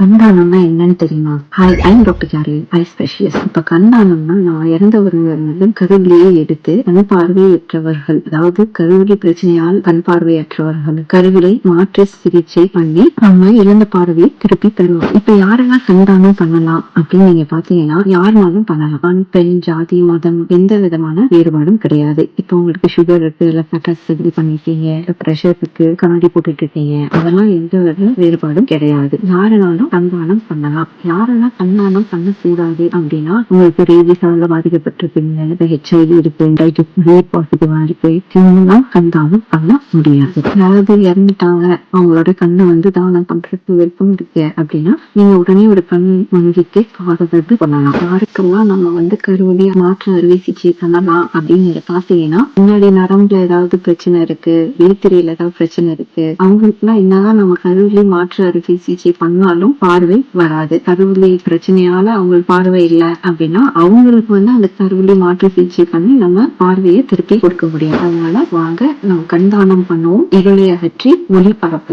கண்தானம்னா என்னன்னு தெரியுமா? Hi, I'm doctor carry, I specialist. இப்ப கண்தானம்னா நான் இறந்தவர்கள் கருவிலேயே எடுத்து கண் பார்வையற்றவர்கள், அதாவது கருவிழி பிரச்சனையால் கண் பார்வையற்றவர்கள் கருவிலை மாற்று சிகிச்சை பண்ணி நம்ம இழந்த பார்வையை திருப்பி தருவோம். இப்ப யாரெல்லாம் கண்தானம் பண்ணலாம் அப்படின்னு நீங்க பாத்தீங்கன்னா, யாருனாலும் பண்ணலாம். ஆண், பெண், ஜாதி, மதம் எந்த விதமான வேறுபாடும் கிடையாது. இப்ப உங்களுக்கு சுகர் இருக்கு, இல்ல சர்ஜரி பண்ணிருக்கீங்க, இல்ல பிரஷர் இருக்கு, கண்ணாடி போட்டுட்டு இருக்கீங்க, அதெல்லாம் எந்த வித வேறுபாடும் கிடையாது. யாருனாலும் கண்தானம் பண்ணலாம். யாரெல்லாம் கண்தானம் பண்ணக்கூடாது அப்படின்னா, உங்களுக்கு ரேபிஸால பாதிக்கப்பட்டிருப்பீங்க, இல்ல HIV இருக்கு, பாசிட்டிவா இருக்கு, இவங்கெல்லாம் கண்தானம் பண்ண முடியாது. யாராவது இறந்துட்டாங்க, அவங்களோட கண்ணை தானம் பண்றதுக்கு விருப்பம் இருக்கு அப்படின்னா, நீங்க உடனே ஒரு கண் வங்கிக்கு தொடர்பு பண்ணலாம். யாருக்கெல்லாம் நம்ம கருவிழி மாற்று அறுவை சிகிச்சை பண்ணலாம் அப்படின்னு பாத்தீங்கன்னா, முன்னாடி நரம்புல ஏதாவது பிரச்சனை இருக்கு, விழித்திரையில ஏதாவது பிரச்சனை இருக்கு, அவங்களுக்கு எல்லாம் என்னதான் நம்ம கருவிழி மாற்று அறுவை சிகிச்சை பண்ணாலும் பார்வை வராது. கருவிழி பிரச்சனையால அவங்களுக்கு பார்வை இல்லை அப்படின்னா, அவங்களுக்கு அந்த கருவிழி மாற்று சிகிச்சை பண்ணி நம்ம பார்வையை திருப்பி கொடுக்க முடியும். அதனால வாங்க நம்ம கண்தானம் பண்ணுவோம், இருளை அகற்றி ஒளி பரப்புவோம்.